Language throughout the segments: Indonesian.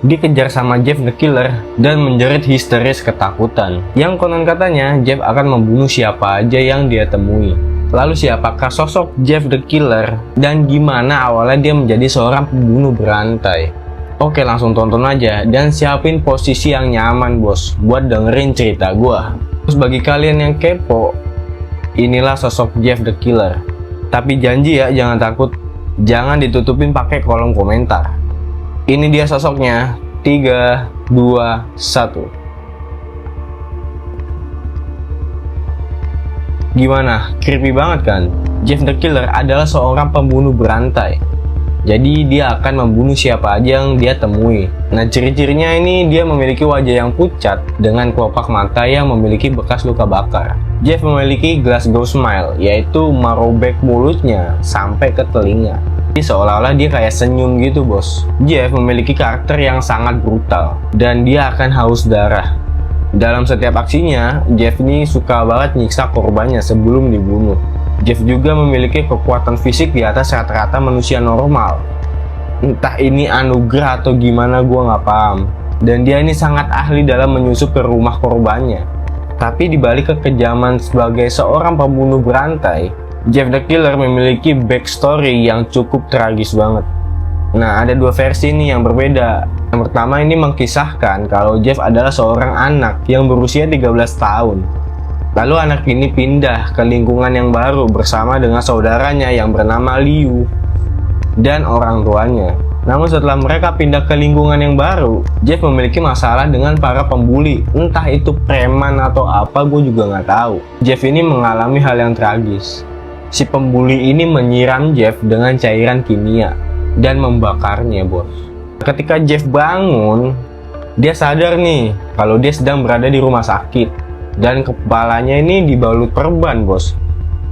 dikejar sama Jeff the Killer dan menjerit histeris ketakutan. Yang konon katanya Jeff akan membunuh siapa aja yang dia temui. Lalu siapakah sosok Jeff the Killer dan gimana awalnya dia menjadi seorang pembunuh berantai? Oke, langsung tonton aja dan siapin posisi yang nyaman bos buat dengerin cerita gua. Terus bagi kalian yang kepo, inilah sosok Jeff the Killer. Tapi janji ya, jangan takut, jangan ditutupin pakai kolom komentar. Ini dia sosoknya. 3, 2, 1. Gimana? Creepy banget kan? Jeff the Killer adalah seorang pembunuh berantai. Jadi dia akan membunuh siapa aja yang dia temui. Nah, ciri-cirinya ini dia memiliki wajah yang pucat dengan kelopak mata yang memiliki bekas luka bakar. Jeff memiliki Glasgow smile, yaitu merobek mulutnya sampai ke telinga. Jadi seolah-olah dia kayak senyum gitu bos. Jeff memiliki karakter yang sangat brutal dan dia akan haus darah. Dalam setiap aksinya, Jeff ini suka banget nyiksa korbannya sebelum dibunuh. Jeff juga memiliki kekuatan fisik di atas rata-rata manusia normal. Entah ini anugerah atau gimana, gua nggak paham. Dan dia ini sangat ahli dalam menyusup ke rumah korbannya. Tapi dibalik kekejaman sebagai seorang pembunuh berantai, Jeff the Killer memiliki backstory yang cukup tragis banget. Nah, ada dua versi nih yang berbeda. Yang pertama ini mengkisahkan kalau Jeff adalah seorang anak yang berusia 13 tahun. Lalu anak ini pindah ke lingkungan yang baru bersama dengan saudaranya yang bernama Liu dan orang tuanya. Namun setelah mereka pindah ke lingkungan yang baru, Jeff memiliki masalah dengan para pembuli. Entah itu preman atau apa, gue juga nggak tahu. Jeff ini mengalami hal yang tragis. Si pembuli ini menyiram Jeff dengan cairan kimia dan membakarnya bos. Ketika Jeff bangun, dia sadar nih kalau dia sedang berada di rumah sakit dan kepalanya ini dibalut perban bos.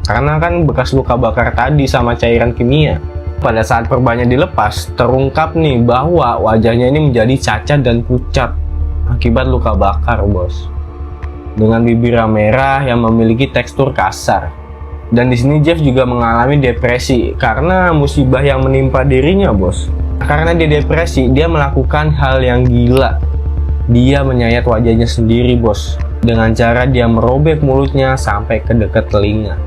Karena kan bekas luka bakar tadi sama cairan kimia. Pada saat perbannya dilepas, terungkap nih bahwa wajahnya ini menjadi cacat dan pucat akibat luka bakar bos. Dengan bibir merah yang memiliki tekstur kasar. Dan di sini Jeff juga mengalami depresi karena musibah yang menimpa dirinya, bos. Karena dia depresi, dia melakukan hal yang gila. Dia menyayat wajahnya sendiri, bos. Dengan cara dia merobek mulutnya sampai ke dekat telinga.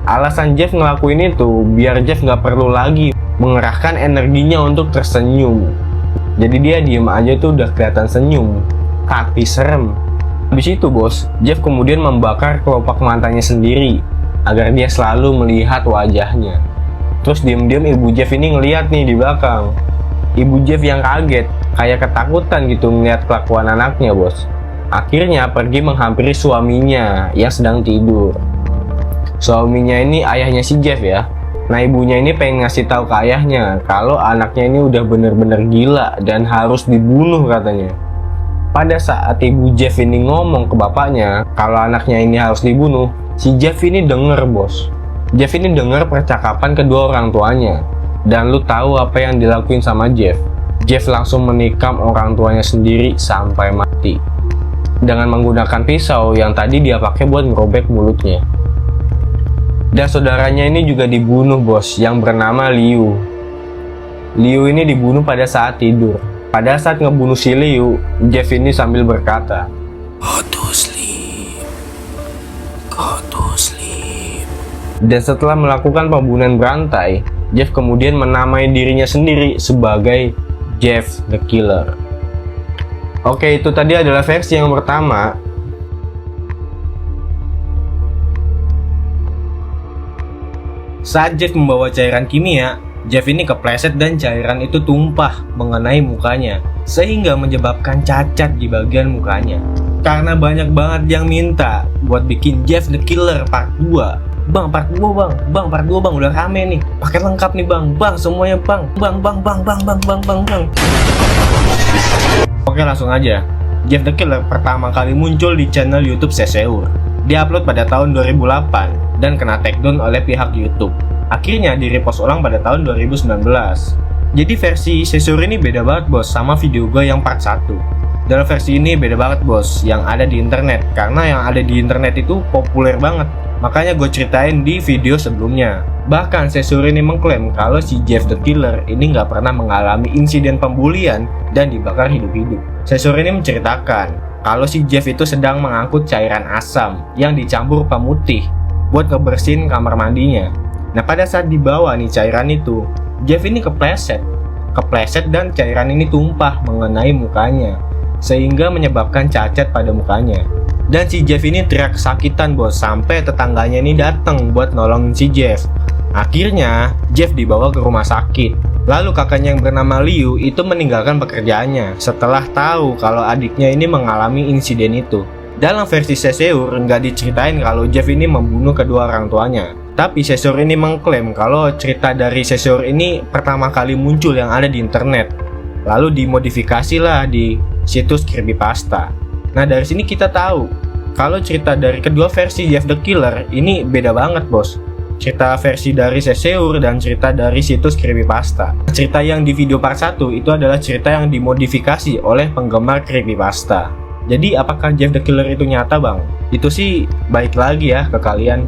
Alasan Jeff ngelakuin itu biar Jeff nggak perlu lagi mengerahkan energinya untuk tersenyum. Jadi dia diem aja tuh udah kelihatan senyum, tapi serem. Habis itu, bos, Jeff kemudian membakar kelopak matanya sendiri agar dia selalu melihat wajahnya. Terus diam-diam ibu Jeff ini ngeliat nih di belakang. Ibu Jeff yang kaget, kayak ketakutan gitu melihat kelakuan anaknya bos. Akhirnya pergi menghampiri suaminya yang sedang tidur. Suaminya ini ayahnya si Jeff ya. Nah, ibunya ini pengen ngasih tahu ke ayahnya kalau anaknya ini udah bener-bener gila dan harus dibunuh katanya. Pada saat ibu Jeff ini ngomong ke bapaknya kalau anaknya ini harus dibunuh, si Jeff ini denger bos. Jeff ini denger percakapan kedua orang tuanya. Dan lu tahu apa yang dilakuin sama Jeff? Jeff langsung menikam orang tuanya sendiri sampai mati. Dengan menggunakan pisau yang tadi dia pakai buat merobek mulutnya. Dan saudaranya ini juga dibunuh bos, yang bernama Liu. Liu ini dibunuh pada saat tidur. Pada saat ngebunuh si Liu, Jeff ini sambil berkata, "Go to sleep. Go to sleep." Dan setelah melakukan pembunuhan berantai, Jeff kemudian menamai dirinya sendiri sebagai Jeff the Killer. Oke, itu tadi adalah versi yang pertama. Saat Jeff membawa cairan kimia, Jeff ini kepleset dan cairan itu tumpah mengenai mukanya, sehingga menyebabkan cacat di bagian mukanya. Karena banyak banget yang minta buat bikin Jeff the Killer part 2. Bang, part 2 bang, bang part 2 bang, udah rame nih, paket lengkap nih bang, bang semuanya bang, bang. Oke, langsung aja. Jeff the Killer pertama kali muncul di channel YouTube Seseur. Diupload pada tahun 2008 dan kena takedown oleh pihak YouTube. Akhirnya di-repost ulang pada tahun 2019. Jadi versi Seseur ini beda banget bos sama video gue yang part 1. Dalam versi ini beda banget bos yang ada di internet, karena yang ada di internet itu populer banget. Makanya gue ceritain di video sebelumnya. Bahkan Sesur ini mengklaim kalau si Jeff the Killer ini nggak pernah mengalami insiden pembulian dan dibakar hidup-hidup. Sesur ini menceritakan kalau si Jeff itu sedang mengangkut cairan asam yang dicampur pemutih buat ngebersihin kamar mandinya. Nah, pada saat dibawa nih cairan itu, Jeff ini kepleset dan cairan ini tumpah mengenai mukanya sehingga menyebabkan cacat pada mukanya. Dan si Jeff ini teriak kesakitan bos, sampai tetangganya ini datang buat nolongin si Jeff. Akhirnya Jeff dibawa ke rumah sakit. Lalu kakaknya yang bernama Liu itu meninggalkan pekerjaannya setelah tahu kalau adiknya ini mengalami insiden itu. Dalam versi Seseur nggak diceritain kalau Jeff ini membunuh kedua orang tuanya. Tapi Seseur ini mengklaim kalau cerita dari Seseur ini pertama kali muncul yang ada di internet. Lalu dimodifikasi lah di situs creepypasta. Nah, dari sini kita tahu kalau cerita dari kedua versi Jeff the Killer ini beda banget bos. Cerita versi dari Seseur dan cerita dari situs creepypasta. Cerita yang di video part 1 itu adalah cerita yang dimodifikasi oleh penggemar creepypasta. Jadi apakah Jeff the Killer itu nyata bang? Itu sih baik lagi ya ke kalian.